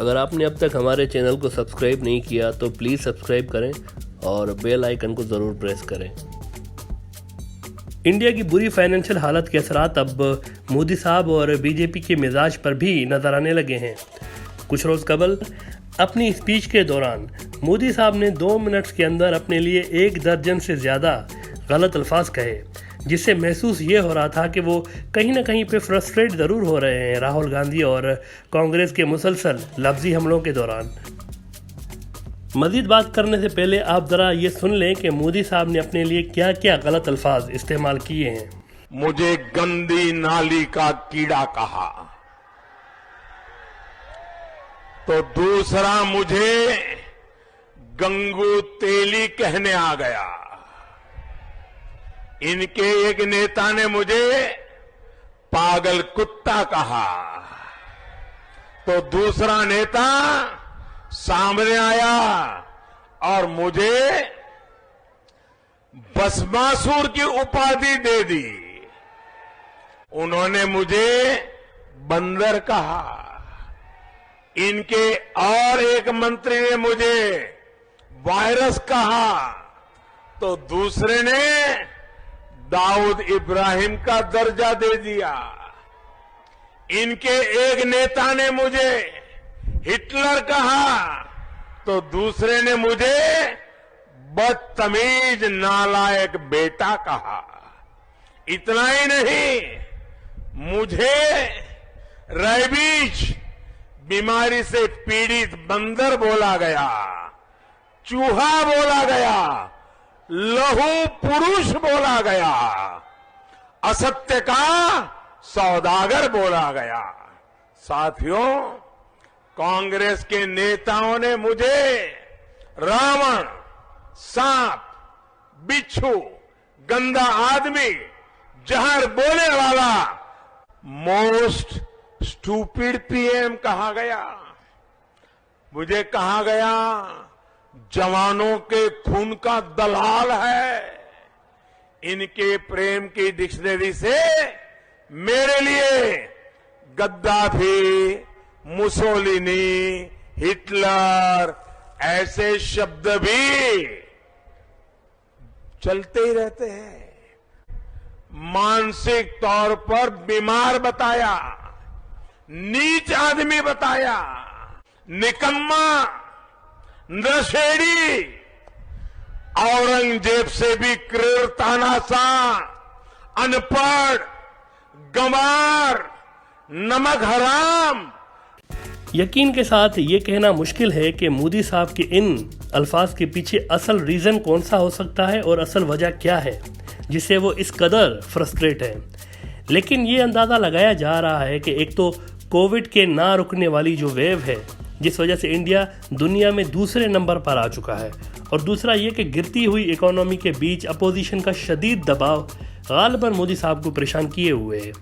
अगर आपने अब तक हमारे चैनल को सब्सक्राइब नहीं किया तो प्लीज़ सब्सक्राइब करें और बेल आइकन को ज़रूर प्रेस करें। इंडिया की बुरी फाइनेंशियल हालत के असरात अब मोदी साहब और बीजेपी के मिजाज पर भी नजर आने लगे हैं। कुछ रोज़ कबल अपनी स्पीच के दौरान मोदी साहब ने 2 मिनट्स के अंदर अपने लिए 1 दर्जन से ज़्यादा गलत अल्फाज कहे, जिससे महसूस ये हो रहा था कि वो कहीं ना कहीं पे फ्रस्ट्रेट ज़रूर हो रहे हैं राहुल गांधी और कांग्रेस के मुसलसल लफ्जी हमलों के दौरान। मज़ीद बात करने से पहले आप ज़रा ये सुन लें कि मोदी साहब ने अपने लिए क्या क्या गलत अल्फाज इस्तेमाल किए हैं। मुझे गंदी नाली का कीड़ा कहा, तो दूसरा मुझे गंगू तेली कहने आ गया। इनके एक नेता ने मुझे पागल कुत्ता कहा, तो दूसरा नेता सामने आया और मुझे भस्मासुर की उपाधि दे दी। उन्होंने मुझे बंदर कहा। इनके और एक मंत्री ने मुझे वायरस कहा, तो दूसरे ने दाऊद इब्राहिम का दर्जा दे दिया। इनके एक नेता ने मुझे हिटलर कहा, तो दूसरे ने मुझे बदतमीज नालायक बेटा कहा। इतना ही नहीं, मुझे रेबीज बीमारी से पीड़ित बंदर बोला गया, चूहा बोला गया, लहू पुरुष बोला गया, असत्य का सौदागर बोला गया। साथियों, कांग्रेस के नेताओं ने मुझे रावण, सांप, बिच्छू, गंदा आदमी, जहर बोले वाला, मोस्ट स्टूपिड पीएम कहा गया। मुझे कहा गया जवानों के खून का दलाल है। इनके प्रेम की डिक्शनरी से मेरे लिए गद्दाफी, मुसोलिनी, हिटलर ऐसे शब्द भी चलते ही रहते हैं। मानसिक तौर पर बीमार बताया, नीच आदमी बताया, निकम्मा, नशेड़ी, औरंगजेब से भी क्रूरताना सा, अनपढ़, गंवार, नमक हराम। यकीन के साथ ये कहना मुश्किल है कि मोदी साहब के इन अल्फाज के पीछे असल रीज़न कौन सा हो सकता है और असल वजह क्या है जिससे वो इस कदर फ्रस्ट्रेट है। लेकिन ये अंदाज़ा लगाया जा रहा है कि एक तो कोविड के ना रुकने वाली जो वेव है, जिस वजह से इंडिया दुनिया में दूसरे नंबर पर आ चुका है, और दूसरा ये कि गिरती हुई इकोनॉमी के बीच अपोजिशन का शदीद दबाव गालिबन मोदी साहब को परेशान किए हुए है।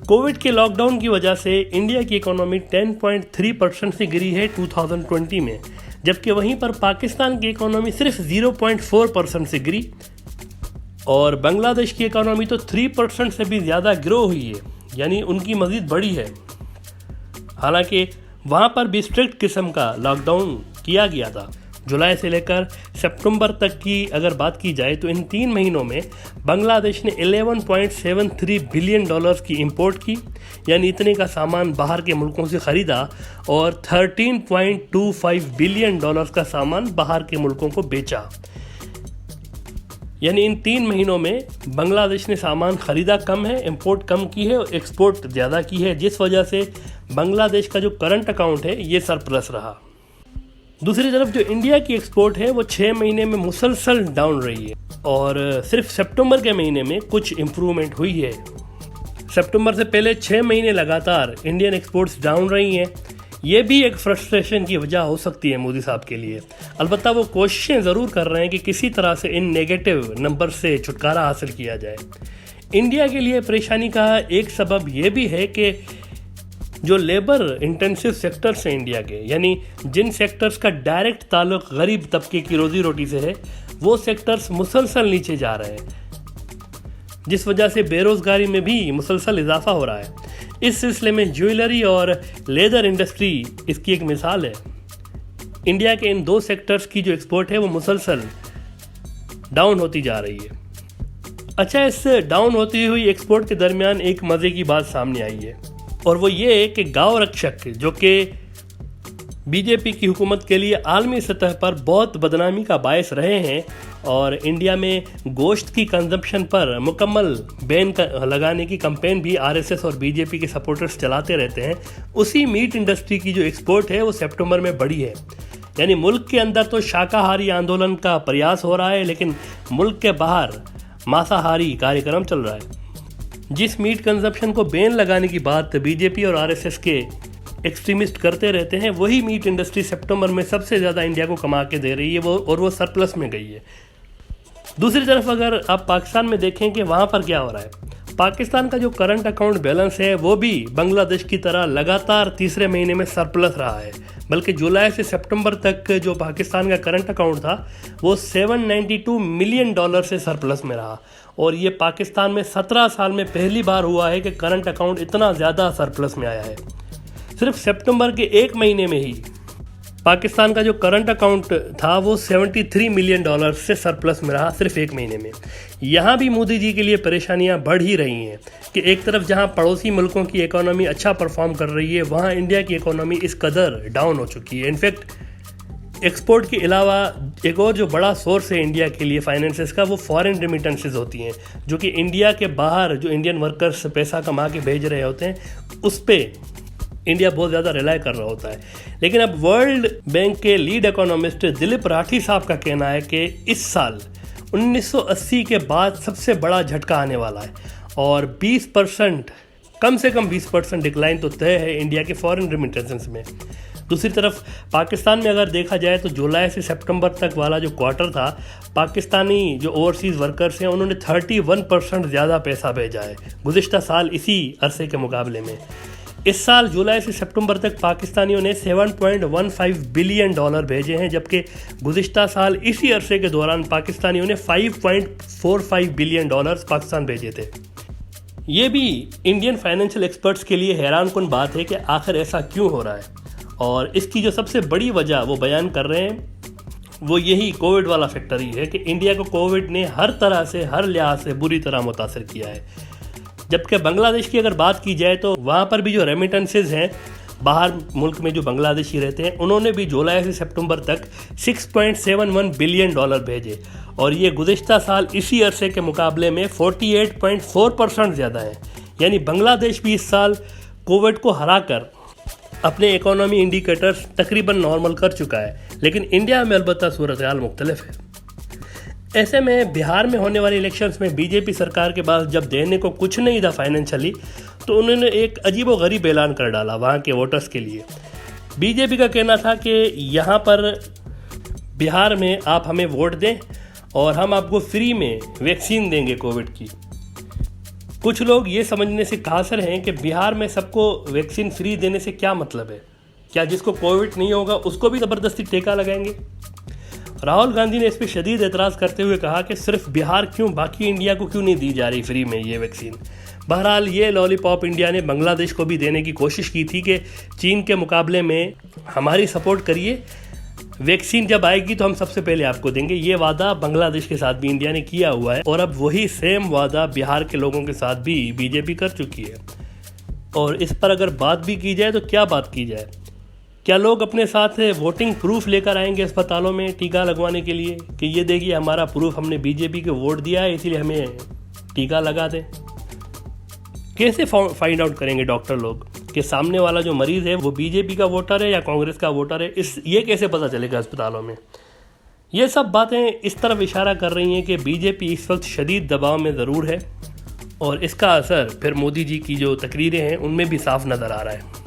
कोविड के लॉकडाउन की वजह से इंडिया की इकोनॉमी 10.3% से गिरी है 2020 में, जबकि वहीं पर पाकिस्तान की इकोनॉमी सिर्फ 0.4% से गिरी, और बांग्लादेश की इकोनॉमी तो 3% से भी ज़्यादा ग्रो हुई है, यानी उनकी मज़ीद बढ़ी है। हालांकि वहाँ पर भी स्ट्रिक्ट किस्म का लॉकडाउन किया गया था। जुलाई से लेकर सितंबर तक की अगर बात की जाए तो इन 3 महीनों में बांग्लादेश ने $11.73 बिलियन की इंपोर्ट की, यानी इतने का सामान बाहर के मुल्कों से ख़रीदा, और $13.25 बिलियन का सामान बाहर के मुल्कों को बेचा। यानी इन 3 महीनों में बांग्लादेश ने सामान ख़रीदा कम है, इंपोर्ट कम की है और एक्सपोर्ट ज़्यादा की है, जिस वजह से बांग्लादेश का जो करंट अकाउंट है ये सरप्लस रहा। दूसरी तरफ जो इंडिया की एक्सपोर्ट है वो 6 महीने में मुसलसल डाउन रही है, और सिर्फ सितंबर के महीने में कुछ इम्प्रूवमेंट हुई है। सितंबर से पहले 6 महीने लगातार इंडियन एक्सपोर्ट्स डाउन रही हैं। ये भी एक फ्रस्ट्रेशन की वजह हो सकती है मोदी साहब के लिए। अलबत्ता वो कोशिशें ज़रूर कर रहे हैं कि किसी तरह से इन नेगेटिव नंबर से छुटकारा हासिल किया जाए। इंडिया के लिए परेशानी का एक सबब ये भी है कि जो लेबर इंटेंसिव सेक्टर्स हैं इंडिया के, यानी जिन सेक्टर्स का डायरेक्ट ताल्लुक गरीब तबके की रोजी रोटी से है, वो सेक्टर्स मुसलसल नीचे जा रहे हैं। जिस वजह से बेरोजगारी में भी मुसलसल इजाफा हो रहा है। इस सिलसिले में ज्वेलरी और लेदर इंडस्ट्री इसकी एक मिसाल है। इंडिया के इन दो सेक्टर्स की जो एक्सपोर्ट है वो मुसलसल डाउन होती जा रही है। अच्छा, इस डाउन होती हुई एक्सपोर्ट के दरमियान एक मज़े की बात सामने आई है, और वो ये है कि गांव रक्षक जो कि बीजेपी की हुकूमत के लिए आलमी सतह पर बहुत बदनामी का बायस रहे हैं और इंडिया में गोश्त की कंजम्पशन पर मुकम्मल बैन लगाने की कैंपेन भी आरएसएस और बीजेपी के सपोर्टर्स चलाते रहते हैं, उसी मीट इंडस्ट्री की जो एक्सपोर्ट है वो सितंबर में बढ़ी है। यानी मुल्क के अंदर तो शाकाहारी आंदोलन का प्रयास हो रहा है, लेकिन मुल्क के बाहर मांसाहारी कार्यक्रम चल रहा है। जिस मीट कंजम्पशन को बैन लगाने की बात बीजेपी और आरएसएस के एक्सट्रीमिस्ट करते रहते हैं, वही मीट इंडस्ट्री सितंबर में सबसे ज़्यादा इंडिया को कमा के दे रही है वो सरप्लस में गई है। दूसरी तरफ अगर आप पाकिस्तान में देखें कि वहाँ पर क्या हो रहा है, पाकिस्तान का जो करंट अकाउंट बैलेंस है वो भी बांग्लादेश की तरह लगातार तीसरे महीने में सरप्लस रहा है। बल्कि जुलाई से सितंबर तक जो पाकिस्तान का करंट अकाउंट था वो $792 मिलियन से सरप्लस में रहा, और ये पाकिस्तान में 17 साल में पहली बार हुआ है कि करंट अकाउंट इतना ज़्यादा सरप्लस में आया है। सिर्फ सितंबर के एक महीने में ही पाकिस्तान का जो करंट अकाउंट था वो $73 मिलियन से सरप्लस में रहा सिर्फ एक महीने में। यहाँ भी मोदी जी के लिए परेशानियाँ बढ़ ही रही हैं कि एक तरफ जहाँ पड़ोसी मुल्कों की इकोनॉमी अच्छा परफॉर्म कर रही है, वहाँ इंडिया की इकोनॉमी इस कदर डाउन हो चुकी है। इनफैक्ट एक्सपोर्ट के अलावा एक और जो बड़ा सोर्स है इंडिया के लिए फाइनेंसेस का, वो फॉरेन रेमिटेंसेस होती हैं, जो कि इंडिया के बाहर जो इंडियन वर्कर्स पैसा कमा के भेज रहे होते हैं, उस पर इंडिया बहुत ज़्यादा रिलाई कर रहा होता है। लेकिन अब वर्ल्ड बैंक के लीड इकोनॉमिस्ट दिलीप राठी साहब का कहना है कि इस साल 1980 के बाद सबसे बड़ा झटका आने वाला है, और 20% कम से कम 20% डिक्लाइन तो तय है इंडिया के फॉरेन रेमिटेंसेस में। दूसरी तरफ पाकिस्तान में अगर देखा जाए तो जुलाई से सितंबर तक वाला जो क्वार्टर था, पाकिस्तानी जो ओवरसीज़ वर्कर्स हैं उन्होंने 31% ज़्यादा पैसा भेजा है गुज़िश्ता साल इसी अरसे के मुकाबले में। इस साल जुलाई से सितंबर तक पाकिस्तानियों ने $7.15 बिलियन भेजे हैं, जबकि गुज़िश्ता साल इसी अरसे के दौरान पाकिस्तानियों ने $5.45 बिलियन पाकिस्तान भेजे थे। ये भी इंडियन फाइनेंशियल एक्सपर्ट्स के लिए हैरानकुन बात है कि आखिर ऐसा क्यों हो रहा है, और इसकी जो सबसे बड़ी वजह वो बयान कर रहे हैं वो यही कोविड वाला फैक्टर ही है कि इंडिया को कोविड ने हर तरह से, हर लिहाज से बुरी तरह मुतासर किया है। जबकि बांग्लादेश की अगर बात की जाए तो वहाँ पर भी जो रेमिटेंसेज हैं बाहर मुल्क में जो बांग्लादेशी रहते हैं, उन्होंने भी जुलाई से सितंबर तक $6.71 बिलियन भेजे, और ये गुज़िश्ता साल इसी अरसे के मुकाबले में 48.4% ज़्यादा है। यानी बांग्लादेश भी इस साल कोविड को हराकर अपने इकोनॉमी इंडिकेटर्स तकरीबन नॉर्मल कर चुका है, लेकिन इंडिया में अलबत्ता सूरत हाल मुख्तलिफ है। ऐसे में बिहार में होने वाले इलेक्शंस में बीजेपी सरकार के पास जब देने को कुछ नहीं था फाइनेंशियली, तो उन्होंने एक अजीब व गरीब ऐलान कर डाला वहाँ के वोटर्स के लिए। बीजेपी का कहना था कि यहाँ पर बिहार में आप हमें वोट दें और हम आपको फ्री में वैक्सीन देंगे कोविड की। कुछ लोग ये समझने से कासर हैं कि बिहार में सबको वैक्सीन फ्री देने से क्या मतलब है, क्या जिसको कोविड नहीं होगा उसको भी ज़बरदस्ती टीका लगाएंगे। राहुल गांधी ने इस पर शदीद एतराज़ करते हुए कहा कि सिर्फ बिहार क्यों, बाकी इंडिया को क्यों नहीं दी जा रही फ्री में ये वैक्सीन। बहरहाल ये लॉलीपॉप इंडिया ने बांग्लादेश को भी देने की कोशिश की थी कि चीन के मुकाबले में हमारी सपोर्ट करिए, वैक्सीन जब आएगी तो हम सबसे पहले आपको देंगे। ये वादा बांग्लादेश के साथ भी इंडिया ने किया हुआ है, और अब वही सेम वादा बिहार के लोगों के साथ भी बीजेपी कर चुकी है। और इस पर अगर बात भी की जाए तो क्या बात की जाए, क्या लोग अपने साथ वोटिंग प्रूफ लेकर आएंगे अस्पतालों में टीका लगवाने के लिए कि ये देखिए हमारा प्रूफ, हमने बीजेपी को वोट दिया है इसीलिए हमें टीका लगा दें। कैसे फाइंड आउट करेंगे डॉक्टर लोग कि सामने वाला जो मरीज़ है वो बीजेपी का वोटर है या कांग्रेस का वोटर है, ये कैसे पता चलेगा अस्पतालों में। ये सब बातें इस तरफ इशारा कर रही हैं कि बीजेपी इस वक्त शदीद दबाव में ज़रूर है, और इसका असर फिर मोदी जी की जो तकरीरें हैं उनमें भी साफ नज़र आ रहा है।